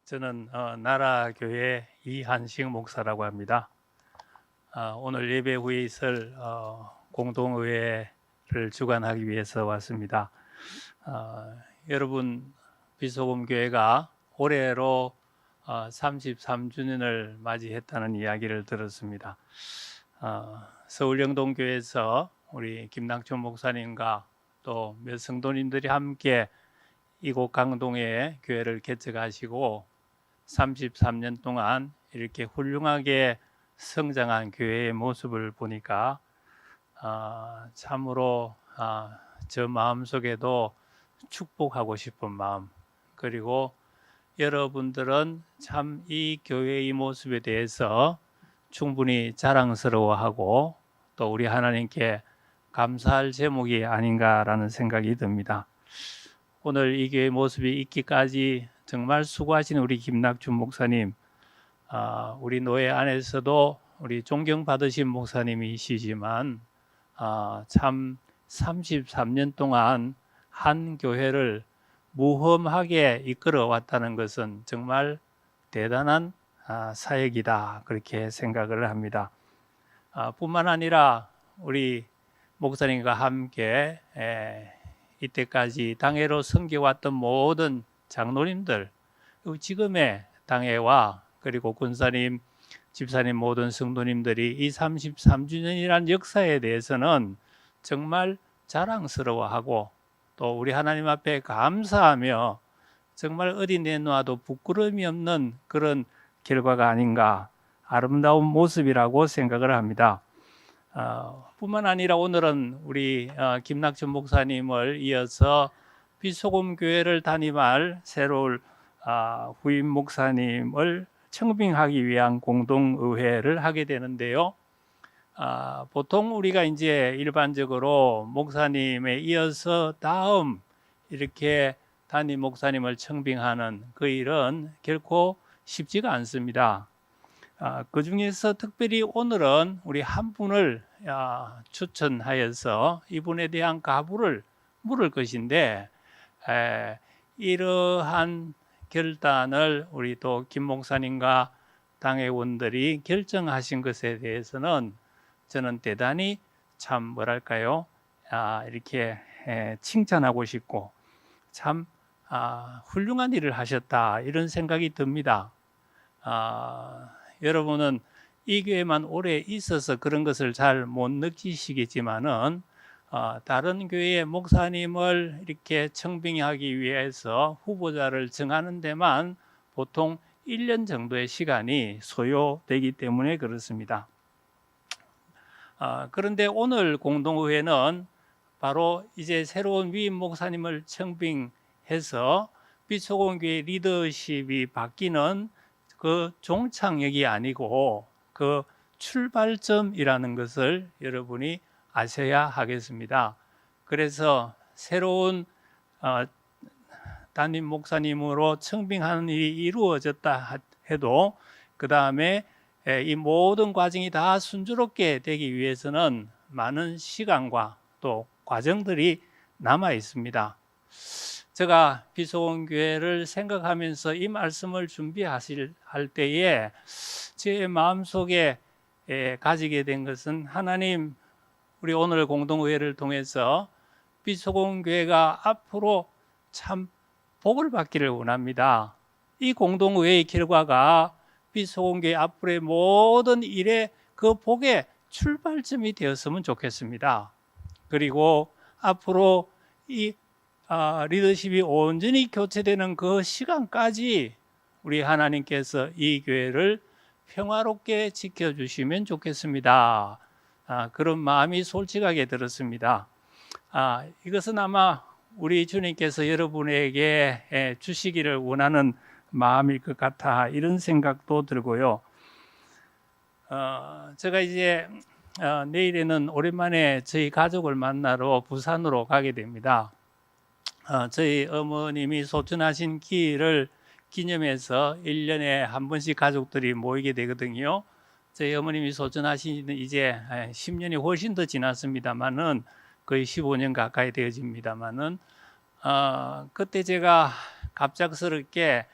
저는 나라교회 이한식 목사라고 합니다. 오늘 예배 후에 있을 공동의회를 주관하기 위해서 왔습니다. 여러분, 비소금교회가 올해로 33주년을 맞이했다는 이야기를 들었습니다. 서울 영동교회에서 우리 김낙준 목사님과 또 몇 성도님들이 함께 이곳 강동에 교회를 개척하시고 33년 동안 이렇게 훌륭하게 성장한 교회의 모습을 보니까 참으로 저 마음속에도 축복하고 싶은 마음, 그리고 여러분들은 참 이 교회의 모습에 대해서 충분히 자랑스러워하고 또 우리 하나님께 감사할 제목이 아닌가라는 생각이 듭니다. 오늘 이 교회의 모습이 있기까지 정말 수고하신 우리 김낙준 목사님, 우리 노회 안에서도 우리 존경받으신 목사님이시지만 참 33년 동안 한 교회를 무험하게 이끌어 왔다는 것은 정말 대단한 사역이다, 그렇게 생각을 합니다. 뿐만 아니라 우리 목사님과 함께 이때까지 당회로 섬겨왔던 모든 장로님들, 지금의 당회와 그리고 군사님, 집사님 모든 성도님들이 이 33주년이라는 역사에 대해서는 정말 자랑스러워하고 또 우리 하나님 앞에 감사하며 정말 어디 내놓아도 부끄러움이 없는 그런 결과가 아닌가, 아름다운 모습이라고 생각을 합니다. 뿐만 아니라 오늘은 우리 김낙준 목사님을 이어서 비소금교회를 담임할 새로운 후임 목사님을 청빙하기 위한 공동의회를 하게 되는데요. 보통 우리가 이제 일반적으로 목사님에 이어서 다음 이렇게 담임 목사님을 청빙하는 그 일은 결코 쉽지가 않습니다. 그 중에서 특별히 오늘은 우리 한 분을 추천하여서 이분에 대한 가부를 물을 것인데, 이러한 결단을 우리 또 김 목사님과 당회원들이 결정하신 것에 대해서는 저는 대단히 참 뭐랄까요, 이렇게 칭찬하고 싶고 참 훌륭한 일을 하셨다, 이런 생각이 듭니다. 여러분은 이 교회만 오래 있어서 그런 것을 잘 못 느끼시겠지만은 다른 교회의 목사님을 이렇게 청빙하기 위해서 후보자를 정하는 데만 보통 1년 정도의 시간이 소요되기 때문에 그렇습니다. 그런데 오늘 공동의회는 바로 이제 새로운 위임 목사님을 청빙해서 비소금교회 리더십이 바뀌는 그 종착역이 아니고 그 출발점이라는 것을 여러분이 아셔야 하겠습니다. 그래서 새로운 담임 목사님으로 청빙하는 일이 이루어졌다 해도 그 다음에 이 모든 과정이 다 순조롭게 되기 위해서는 많은 시간과 또 과정들이 남아 있습니다. 제가 비소금교회를 생각하면서 이 말씀을 할 때에 제 마음속에 가지게 된 것은, 하나님, 우리 오늘 공동의회를 통해서 비소금교회가 앞으로 참 복을 받기를 원합니다. 이 공동의회의 결과가 비소금교회 앞으로의 모든 일의 그 복의 출발점이 되었으면 좋겠습니다. 그리고 앞으로 이 리더십이 온전히 교체되는 그 시간까지 우리 하나님께서 이 교회를 평화롭게 지켜주시면 좋겠습니다. 그런 마음이 솔직하게 들었습니다. 이것은 아마 우리 주님께서 여러분에게 주시기를 원하는 마음일 것 같아, 이런 생각도 들고요. 제가 이제 내일에는 오랜만에 저희 가족을 만나러 부산으로 가게 됩니다. 저희 어머님이 소천하신 기일을 기념해서 1년에 한 번씩 가족들이 모이게 되거든요. 저희 어머님이 소천하신 이제 10년이 훨씬 더 지났습니다만은, 거의 15년 가까이 되어집니다만은, 그때 제가 갑작스럽게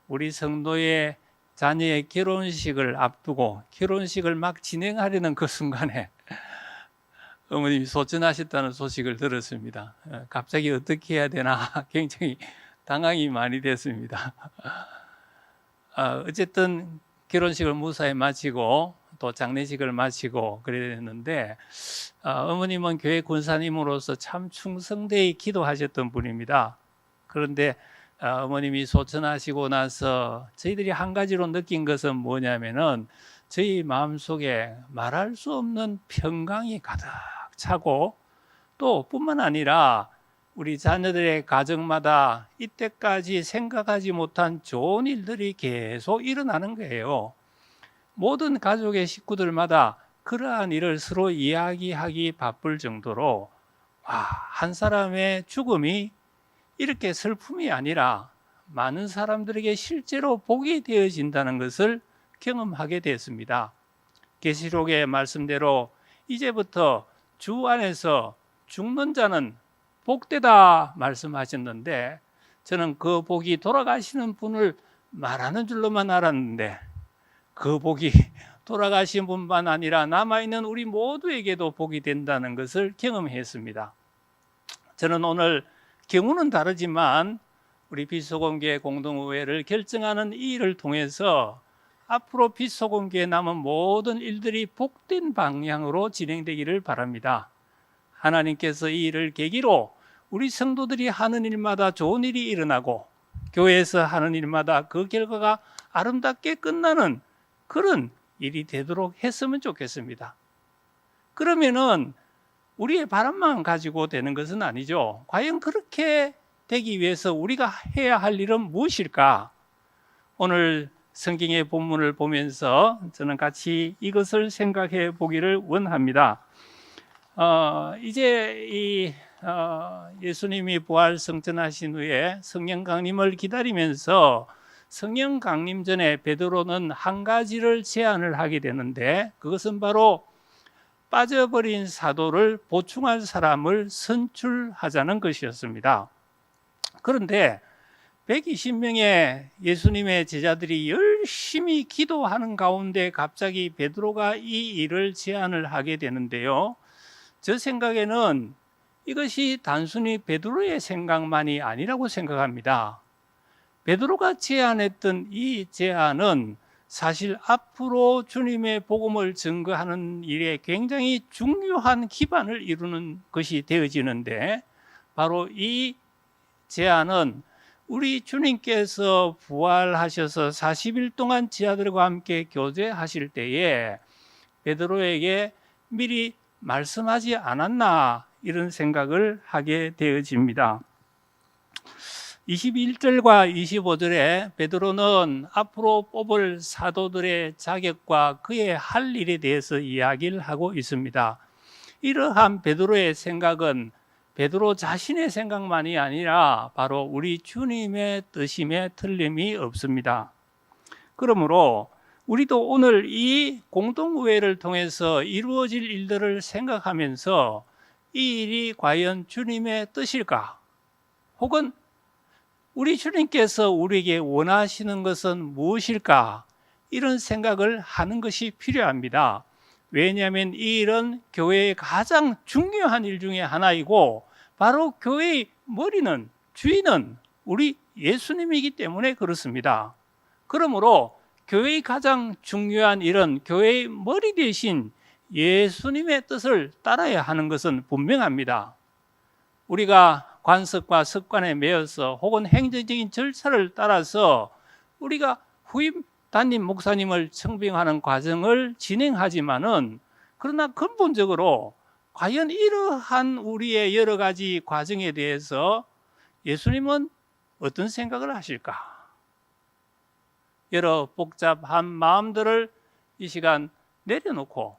우리 성도의 자녀의 결혼식을 앞두고 결혼식을 막 진행하려는 그 순간에 어머님이 소천하셨다는 소식을 들었습니다. 갑자기 어떻게 해야 되나 굉장히 당황이 많이 됐습니다. 어쨌든 결혼식을 무사히 마치고 또 장례식을 마치고 그랬는데 어머님은 교회 권사님으로서 참 충성되이 기도하셨던 분입니다. 그런데 어머님이 소천하시고 나서 저희들이 한 가지로 느낀 것은 뭐냐면은 저희 마음속에 말할 수 없는 평강이 가득 차고 또 뿐만 아니라 우리 자녀들의 가정마다 이때까지 생각하지 못한 좋은 일들이 계속 일어나는 거예요. 모든 가족의 식구들마다 그러한 일을 서로 이야기하기 바쁠 정도로 한 사람의 죽음이 이렇게 슬픔이 아니라 많은 사람들에게 실제로 복이 되어진다는 것을 경험하게 됐습니다. 계시록의 말씀대로 이제부터 주 안에서 죽는 자는 복되다 말씀하셨는데 저는 그 복이 돌아가시는 분을 말하는 줄로만 알았는데 그 복이 돌아가신 분만 아니라 남아있는 우리 모두에게도 복이 된다는 것을 경험했습니다. 저는 오늘 경우는 다르지만 우리 빛소금교회 공동의회를 결정하는 이 일을 통해서 앞으로 빛소금교회에 남은 모든 일들이 복된 방향으로 진행되기를 바랍니다. 하나님께서 이 일을 계기로 우리 성도들이 하는 일마다 좋은 일이 일어나고 교회에서 하는 일마다 그 결과가 아름답게 끝나는 그런 일이 되도록 했으면 좋겠습니다. 그러면은 우리의 바람만 가지고 되는 것은 아니죠. 과연 그렇게 되기 위해서 우리가 해야 할 일은 무엇일까? 오늘 성경의 본문을 보면서 저는 같이 이것을 생각해 보기를 원합니다. 이제 예수님이 부활 성천하신 후에 성령 강림을 기다리면서 성령 강림 전에 베드로는 한 가지를 제안을 하게 되는데 그것은 바로 빠져버린 사도를 보충할 사람을 선출하자는 것이었습니다. 그런데 120명의 예수님의 제자들이 열심히 기도하는 가운데 갑자기 베드로가 이 일을 제안을 하게 되는데요. 저 생각에는 이것이 단순히 베드로의 생각만이 아니라고 생각합니다. 베드로가 제안했던 이 제안은 사실 앞으로 주님의 복음을 증거하는 일에 굉장히 중요한 기반을 이루는 것이 되어지는데 바로 이 제안은 우리 주님께서 부활하셔서 40일 동안 제자들과 함께 교제하실 때에 베드로에게 미리 말씀하지 않았나 이런 생각을 하게 되어집니다. 21절과 25절에 베드로는 앞으로 뽑을 사도들의 자격과 그의 할 일에 대해서 이야기를 하고 있습니다. 이러한 베드로의 생각은 베드로 자신의 생각만이 아니라 바로 우리 주님의 뜻임에 틀림이 없습니다. 그러므로 우리도 오늘 이 공동의회를 통해서 이루어질 일들을 생각하면서 이 일이 과연 주님의 뜻일까? 혹은 우리 주님께서 우리에게 원하시는 것은 무엇일까? 이런 생각을 하는 것이 필요합니다. 왜냐하면 이 일은 교회의 가장 중요한 일 중에 하나이고 바로 교회의 머리는 주인은 우리 예수님이기 때문에 그렇습니다. 그러므로 교회의 가장 중요한 일은 교회의 머리 대신 예수님의 뜻을 따라야 하는 것은 분명합니다. 우리가 관습과 습관에 매여서 혹은 행정적인 절차를 따라서 우리가 후임 담임 목사님을 청빙하는 과정을 진행하지만은 그러나 근본적으로 과연 이러한 우리의 여러 가지 과정에 대해서 예수님은 어떤 생각을 하실까? 여러 복잡한 마음들을 이 시간 내려놓고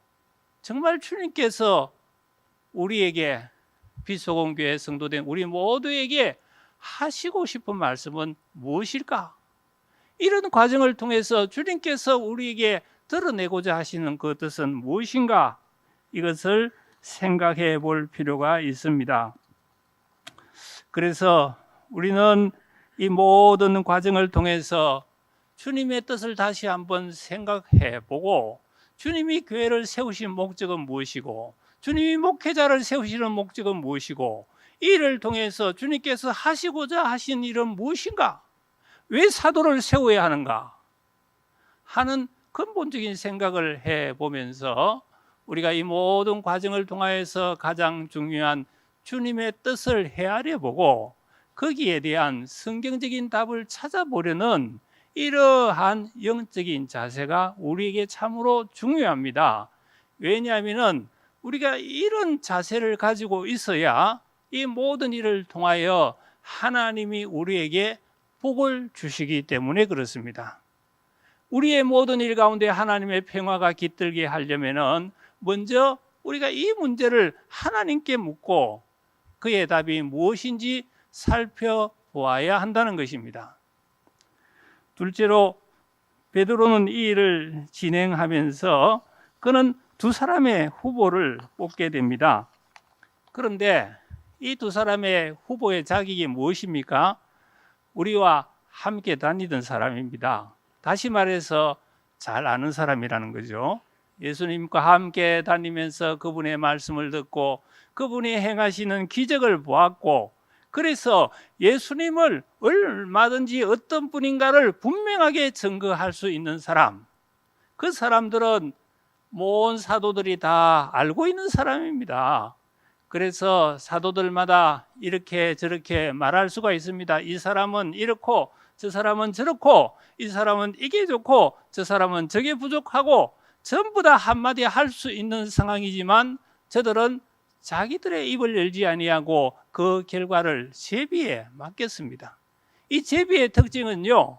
정말 주님께서 우리에게 빛소금교회 성도된 우리 모두에게 하시고 싶은 말씀은 무엇일까? 이런 과정을 통해서 주님께서 우리에게 드러내고자 하시는 그 뜻은 무엇인가? 이것을 생각해 볼 필요가 있습니다. 그래서 우리는 이 모든 과정을 통해서 주님의 뜻을 다시 한번 생각해 보고, 주님이 교회를 세우신 목적은 무엇이고, 주님이 목회자를 세우시는 목적은 무엇이고, 이 일을 통해서 주님께서 하시고자 하신 일은 무엇인가? 왜 사도를 세워야 하는가? 하는 근본적인 생각을 해보면서 우리가 이 모든 과정을 통하여서 가장 중요한 주님의 뜻을 헤아려 보고 거기에 대한 성경적인 답을 찾아보려는 이러한 영적인 자세가 우리에게 참으로 중요합니다. 왜냐하면 우리가 이런 자세를 가지고 있어야 이 모든 일을 통하여 하나님이 우리에게 복을 주시기 때문에 그렇습니다. 우리의 모든 일 가운데 하나님의 평화가 깃들게 하려면은 먼저 우리가 이 문제를 하나님께 묻고 그의 답이 무엇인지 살펴보아야 한다는 것입니다. 둘째로 베드로는 이 일을 진행하면서 그는 두 사람의 후보를 뽑게 됩니다. 그런데 이 두 사람의 후보의 자격이 무엇입니까? 우리와 함께 다니던 사람입니다. 다시 말해서 잘 아는 사람이라는 거죠. 예수님과 함께 다니면서 그분의 말씀을 듣고 그분이 행하시는 기적을 보았고, 그래서 예수님을 얼마든지 어떤 분인가를 분명하게 증거할 수 있는 사람, 그 사람들은 모든 사도들이 다 알고 있는 사람입니다. 그래서 사도들마다 이렇게 저렇게 말할 수가 있습니다. 이 사람은 이렇고 저 사람은 저렇고, 이 사람은 이게 좋고 저 사람은 저게 부족하고, 전부 다 한마디 할 수 있는 상황이지만 저들은 자기들의 입을 열지 아니하고 그 결과를 제비에 맡겼습니다. 이 제비의 특징은요,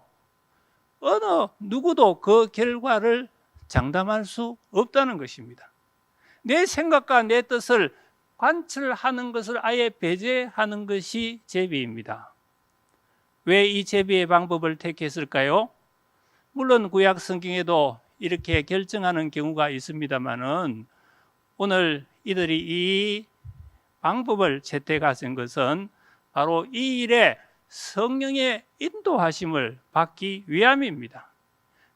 어느 누구도 그 결과를 장담할 수 없다는 것입니다. 내 생각과 내 뜻을 관철하는 것을 아예 배제하는 것이 제비입니다. 왜 이 제비의 방법을 택했을까요? 물론 구약 성경에도 이렇게 결정하는 경우가 있습니다만은 오늘 이들이 이 방법을 채택하신 것은 바로 이 일에 성령의 인도하심을 받기 위함입니다.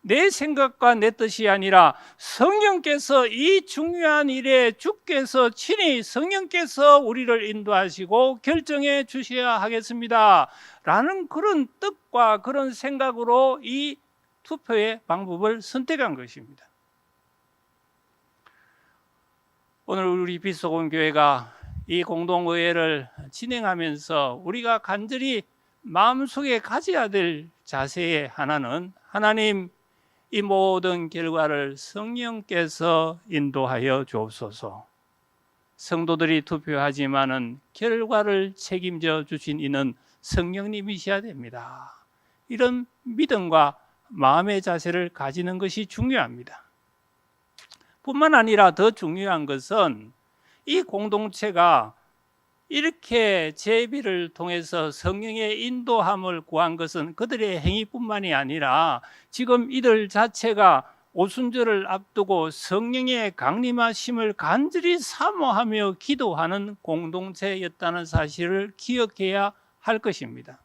내 생각과 내 뜻이 아니라 성령께서 이 중요한 일에 주께서 친히 성령께서 우리를 인도하시고 결정해 주셔야 하겠습니다 라는 그런 뜻과 그런 생각으로 이 투표의 방법을 선택한 것입니다. 오늘 우리 빛소금 교회가 이 공동의회를 진행하면서 우리가 간절히 마음속에 가져야 될 자세의 하나는, 하나님, 이 모든 결과를 성령께서 인도하여 주옵소서. 성도들이 투표하지만은 결과를 책임져 주신 이는 성령님이셔야 됩니다. 이런 믿음과 마음의 자세를 가지는 것이 중요합니다. 뿐만 아니라 더 중요한 것은 이 공동체가 이렇게 제비를 통해서 성령의 인도함을 구한 것은 그들의 행위뿐만이 아니라 지금 이들 자체가 오순절을 앞두고 성령의 강림하심을 간절히 사모하며 기도하는 공동체였다는 사실을 기억해야 할 것입니다.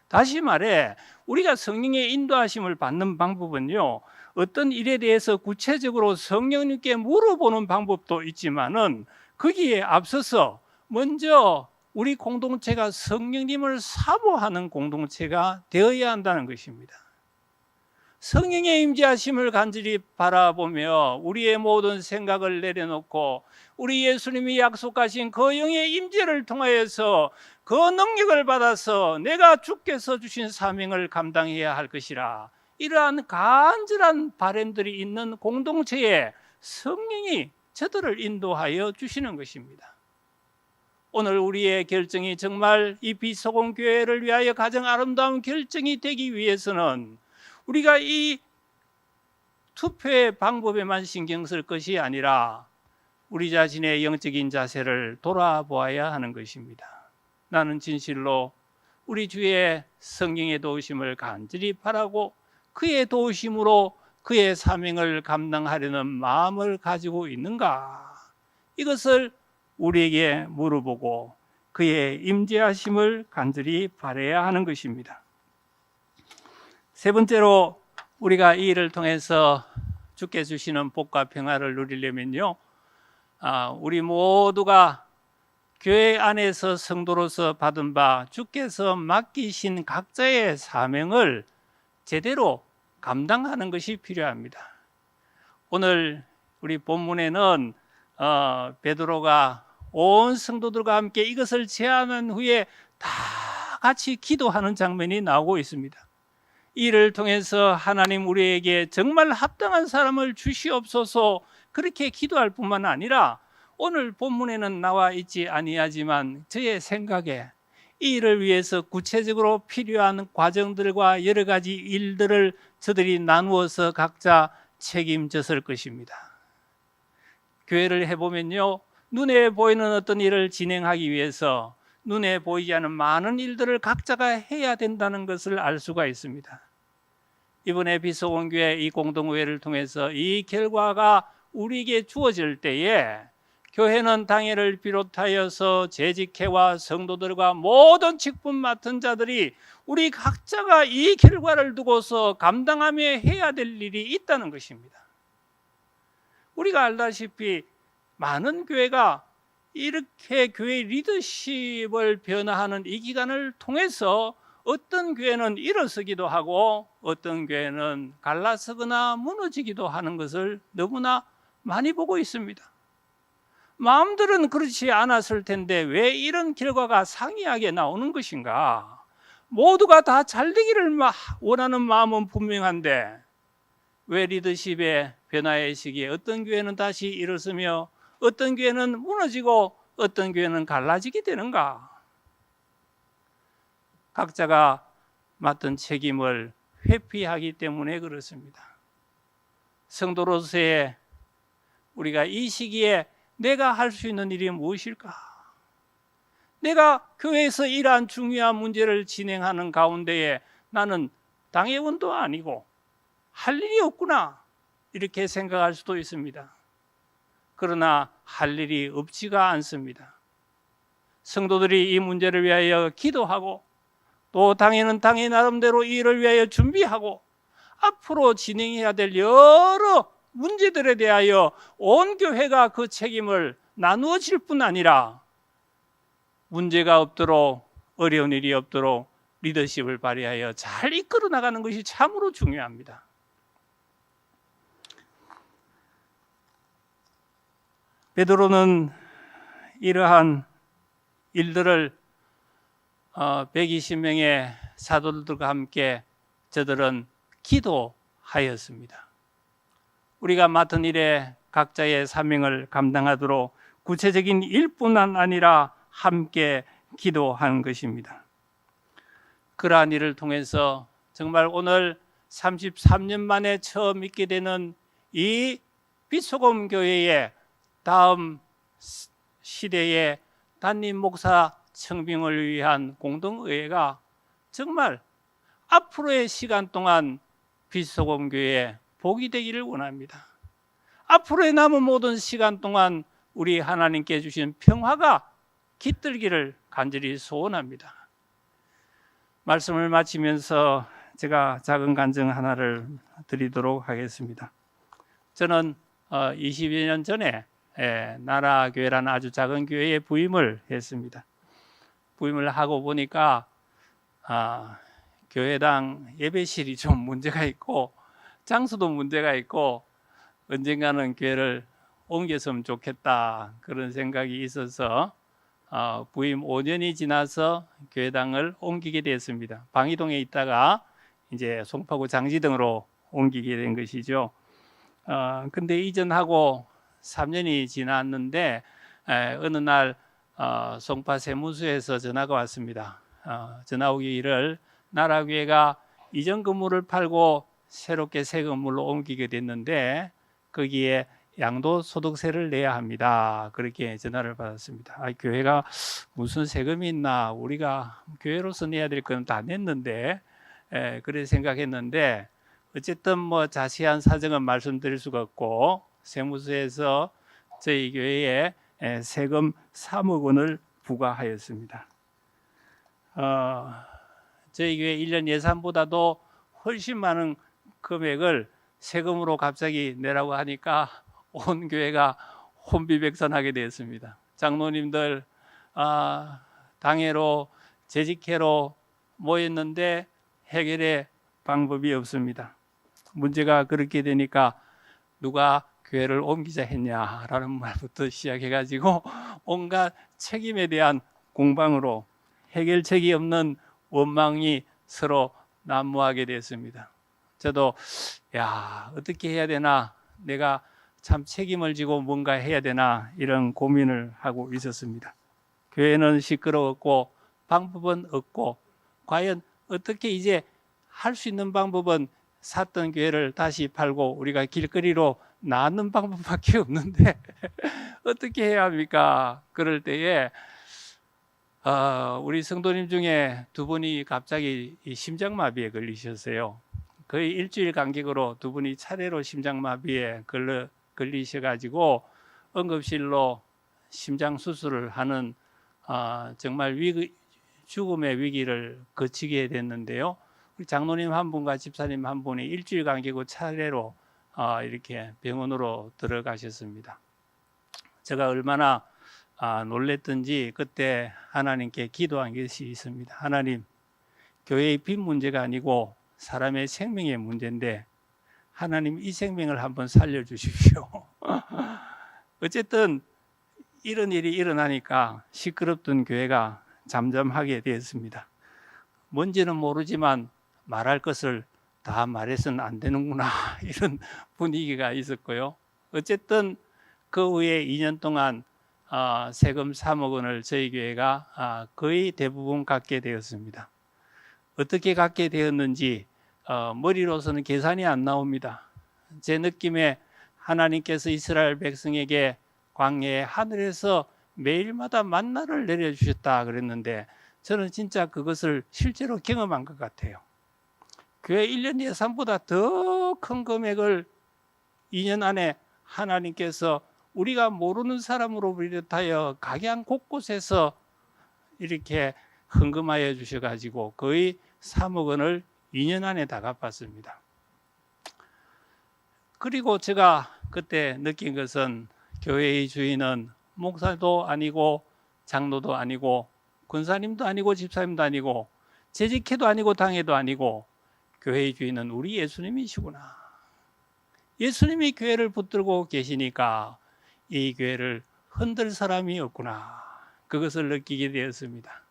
다시 말해 우리가 성령의 인도하심을 받는 방법은요, 어떤 일에 대해서 구체적으로 성령님께 물어보는 방법도 있지만은 거기에 앞서서 먼저 우리 공동체가 성령님을 사모하는 공동체가 되어야 한다는 것입니다. 성령의 임재하심을 간절히 바라보며 우리의 모든 생각을 내려놓고 우리 예수님이 약속하신 그 영의 임재를 통하여서 그 능력을 받아서 내가 주께서 주신 사명을 감당해야 할 것이라, 이러한 간절한 바람들이 있는 공동체에 성령이 저들을 인도하여 주시는 것입니다. 오늘 우리의 결정이 정말 이 빛소금 교회를 위하여 가장 아름다운 결정이 되기 위해서는 우리가 이 투표의 방법에만 신경 쓸 것이 아니라 우리 자신의 영적인 자세를 돌아보아야 하는 것입니다. 나는 진실로 우리 주의 성령의 도우심을 간절히 바라고 그의 도우심으로 그의 사명을 감당하려는 마음을 가지고 있는가? 이것을 우리에게 물어보고 그의 임재하심을 간절히 바라야 하는 것입니다. 세 번째로 우리가 이 일을 통해서 주께 주시는 복과 평화를 누리려면요, 우리 모두가 교회 안에서 성도로서 받은 바 주께서 맡기신 각자의 사명을 제대로 감당하는 것이 필요합니다. 오늘 우리 본문에는 베드로가 온 성도들과 함께 이것을 제안한 후에 다 같이 기도하는 장면이 나오고 있습니다. 이를 통해서 하나님 우리에게 정말 합당한 사람을 주시옵소서, 그렇게 기도할 뿐만 아니라 오늘 본문에는 나와 있지 아니하지만 저의 생각에 이 일을 위해서 구체적으로 필요한 과정들과 여러 가지 일들을 저들이 나누어서 각자 책임졌을 것입니다. 교회를 해보면요, 눈에 보이는 어떤 일을 진행하기 위해서 눈에 보이지 않는 많은 일들을 각자가 해야 된다는 것을 알 수가 있습니다. 이번에 비서공교회 이 공동회를 통해서 이 결과가 우리에게 주어질 때에 교회는 당회를 비롯하여서 재직회와 성도들과 모든 직분 맡은 자들이 우리 각자가 이 결과를 두고서 감당하며 해야 될 일이 있다는 것입니다. 우리가 알다시피 많은 교회가 이렇게 교회 리더십을 변화하는 이 기간을 통해서 어떤 교회는 일어서기도 하고 어떤 교회는 갈라서거나 무너지기도 하는 것을 너무나 많이 보고 있습니다. 마음들은 그렇지 않았을 텐데 왜 이런 결과가 상이하게 나오는 것인가? 모두가 다 잘되기를 원하는 마음은 분명한데 왜 리더십의 변화의 시기에 어떤 교회는 다시 일어서며 어떤 교회는 무너지고 어떤 교회는 갈라지게 되는가? 각자가 맡은 책임을 회피하기 때문에 그렇습니다. 성도로서의 우리가 이 시기에 내가 할 수 있는 일이 무엇일까? 내가 교회에서 이러한 중요한 문제를 진행하는 가운데에 나는 당회원도 아니고 할 일이 없구나, 이렇게 생각할 수도 있습니다. 그러나 할 일이 없지가 않습니다. 성도들이 이 문제를 위하여 기도하고 또 당회는 당회 나름대로 이 일을 위하여 준비하고 앞으로 진행해야 될 여러 문제들에 대하여 온 교회가 그 책임을 나누어질 뿐 아니라 문제가 없도록, 어려운 일이 없도록 리더십을 발휘하여 잘 이끌어 나가는 것이 참으로 중요합니다. 베드로는 이러한 일들을 120명의 사도들과 함께 저들은 기도하였습니다. 우리가 맡은 일에 각자의 사명을 감당하도록 구체적인 일뿐 아니라 함께 기도한 것입니다. 그러한 일을 통해서 정말 오늘 33년 만에 처음 있게 되는 이 빛소금 교회의 다음 시대의 담임 목사 청빙을 위한 공동의회가 정말 앞으로의 시간 동안 빛소금 교회에 복이 되기를 원합니다. 앞으로의 남은 모든 시간 동안 우리 하나님께 주신 평화가 깃들기를 간절히 소원합니다. 말씀을 마치면서 제가 작은 간증 하나를 드리도록 하겠습니다. 저는 20여 년 전에 나라교회라는 아주 작은 교회에 부임을 했습니다. 부임을 하고 보니까 교회당 예배실이 좀 문제가 있고 장소도 문제가 있고 언젠가는 교회를 옮겼으면 좋겠다, 그런 생각이 있어서 부임 5년이 지나서 교회당을 옮기게 됐습니다. 방이동에 있다가 이제 송파구 장지등으로 옮기게 된 것이죠. 근데 이전하고 3년이 지났는데 어느 날 송파 세무서에서 전화가 왔습니다. 전화 오기를 나라교회가 이전 건물을 팔고 새롭게 새 건물로 옮기게 됐는데 거기에 양도소득세를 내야 합니다, 그렇게 전화를 받았습니다. 교회가 무슨 세금이 있나, 우리가 교회로서 내야 될 건 다 냈는데, 그래 생각했는데 어쨌든 뭐 자세한 사정은 말씀드릴 수가 없고 세무서에서 저희 교회에 세금 3억 원을 부과하였습니다. 저희 교회 1년 예산보다도 훨씬 많은 금액을 세금으로 갑자기 내라고 하니까 온 교회가 혼비백산하게 되었습니다. 장로님들 당회로 재직회로 모였는데 해결의 방법이 없습니다. 문제가 그렇게 되니까 누가 교회를 옮기자 했냐라는 말부터 시작해가지고 온갖 책임에 대한 공방으로 해결책이 없는 원망이 서로 난무하게 됐습니다. 저도 어떻게 해야 되나, 내가 참 책임을 지고 뭔가 해야 되나 이런 고민을 하고 있었습니다. 교회는 시끄러웠고 방법은 없고, 과연 어떻게 이제 할 수 있는 방법은 샀던 교회를 다시 팔고 우리가 길거리로 나는 방법밖에 없는데 어떻게 해야 합니까? 그럴 때에 우리 성도님 중에 두 분이 갑자기 심장마비에 걸리셨어요. 거의 일주일 간격으로 두 분이 차례로 심장마비에 걸리셔가지고 응급실로 심장 수술을 하는 정말 죽음의 위기를 거치게 됐는데요. 우리 장로님 한 분과 집사님 한 분이 일주일 간격으로 차례로 이렇게 병원으로 들어가셨습니다. 제가 얼마나 놀랬던지 그때 하나님께 기도한 것이 있습니다. 하나님, 교회의 빚 문제가 아니고 사람의 생명의 문제인데 하나님 이 생명을 한번 살려주십시오. 어쨌든 이런 일이 일어나니까 시끄럽던 교회가 잠잠하게 되었습니다. 뭔지는 모르지만 말할 것을 다 말해서는 안 되는구나 이런 분위기가 있었고요. 어쨌든 그 후에 2년 동안 세금 3억 원을 저희 교회가 거의 대부분 갖게 되었습니다. 어떻게 갖게 되었는지 머리로서는 계산이 안 나옵니다. 제 느낌에 하나님께서 이스라엘 백성에게 광야의 하늘에서 매일마다 만나를 내려주셨다 그랬는데 저는 진짜 그것을 실제로 경험한 것 같아요. 교회 1년 예산보다 더 큰 금액을 2년 안에 하나님께서 우리가 모르는 사람으로 비롯하여 각양 곳곳에서 이렇게 헌금하여 주셔가지고 거의 3억 원을 2년 안에 다 갚았습니다. 그리고 제가 그때 느낀 것은 교회의 주인은 목사도 아니고 장로도 아니고 권사님도 아니고 집사님도 아니고 재직회도 아니고 당회도 아니고 교회의 주인은 우리 예수님이시구나. 예수님이 교회를 붙들고 계시니까 이 교회를 흔들 사람이 없구나. 그것을 느끼게 되었습니다.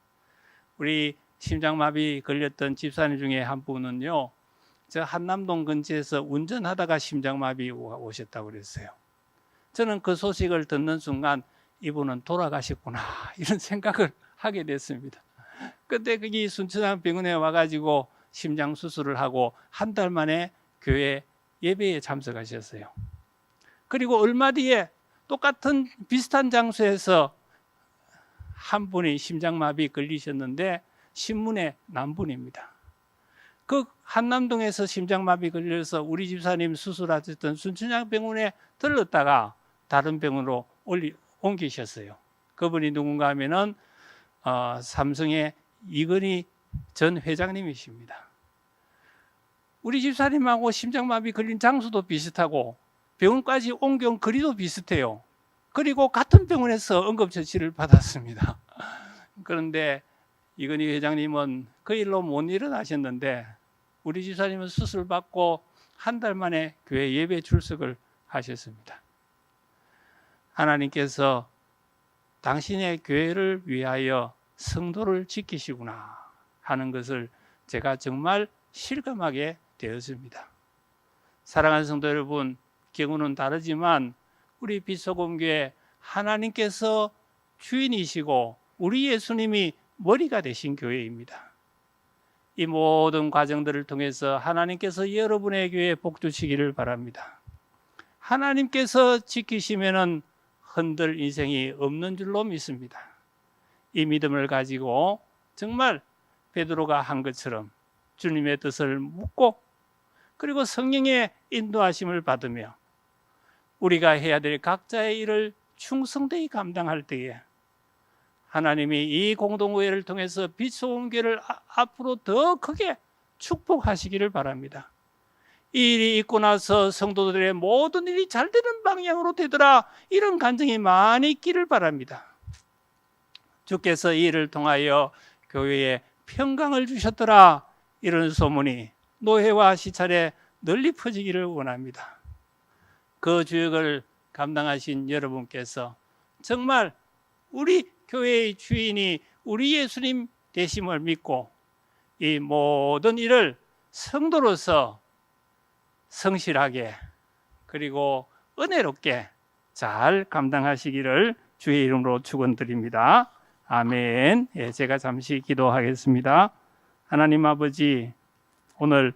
우리 심장마비 걸렸던 집사님 중에 한 분은요, 저 한남동 근처에서 운전하다가 심장마비 오셨다고 그랬어요. 저는 그 소식을 듣는 순간 이분은 돌아가셨구나 이런 생각을 하게 됐습니다. 그때 거기 순천향병원에 와가지고 심장 수술을 하고 한 달 만에 교회 예배에 참석하셨어요. 그리고 얼마 뒤에 똑같은 비슷한 장소에서 한 분이 심장마비 걸리셨는데 신문에 난 분입니다. 그 한남동에서 심장마비 걸려서 우리 집사님 수술하셨던 순천향병원에 들렀다가 다른 병원으로 옮기셨어요. 그분이 누군가 하면은 삼성의 이건희 전 회장님이십니다. 우리 집사님하고 심장마비 걸린 장소도 비슷하고 병원까지 옮겨온 거리도 비슷해요. 그리고 같은 병원에서 응급처치를 받았습니다. 그런데 이건희 회장님은 그 일로 못 일어나셨는데 우리 집사님은 수술 받고 한 달 만에 교회 예배 출석을 하셨습니다. 하나님께서 당신의 교회를 위하여 성도를 지키시구나 하는 것을 제가 정말 실감하게 되었습니다. 사랑하는 성도 여러분, 경우는 다르지만 우리 빛소금교회 하나님께서 주인이시고 우리 예수님이 머리가 되신 교회입니다. 이 모든 과정들을 통해서 하나님께서 여러분의 교회에 복 주시기를 바랍니다. 하나님께서 지키시면은 흔들 인생이 없는 줄로 믿습니다. 이 믿음을 가지고 정말 베드로가 한 것처럼 주님의 뜻을 묻고 그리고 성령의 인도하심을 받으며 우리가 해야 될 각자의 일을 충성되이 감당할 때에 하나님이 이 공동의회를 통해서 빛소금교회를 앞으로 더 크게 축복하시기를 바랍니다. 이 일이 있고 나서 성도들의 모든 일이 잘 되는 방향으로 되더라, 이런 간증이 많이 있기를 바랍니다. 주께서 이 일을 통하여 교회에 평강을 주셨더라, 이런 소문이 노회와 시찰에 널리 퍼지기를 원합니다. 그 주역을 감당하신 여러분께서 정말 우리 교회의 주인이 우리 예수님 되심을 믿고 이 모든 일을 성도로서 성실하게 그리고 은혜롭게 잘 감당하시기를 주의 이름으로 축원드립니다. 아멘. 예, 제가 잠시 기도하겠습니다. 하나님 아버지, 오늘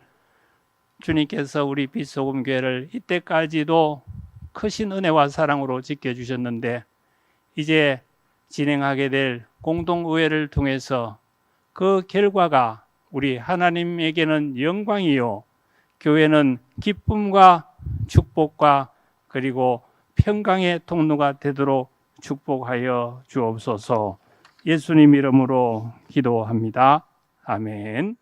주님께서 우리 빛소금교회를 이때까지도 크신 은혜와 사랑으로 지켜주셨는데 이제 진행하게 될 공동의회를 통해서 그 결과가 우리 하나님에게는 영광이요, 교회는 기쁨과 축복과 그리고 평강의 통로가 되도록 축복하여 주옵소서. 예수님 이름으로 기도합니다. 아멘.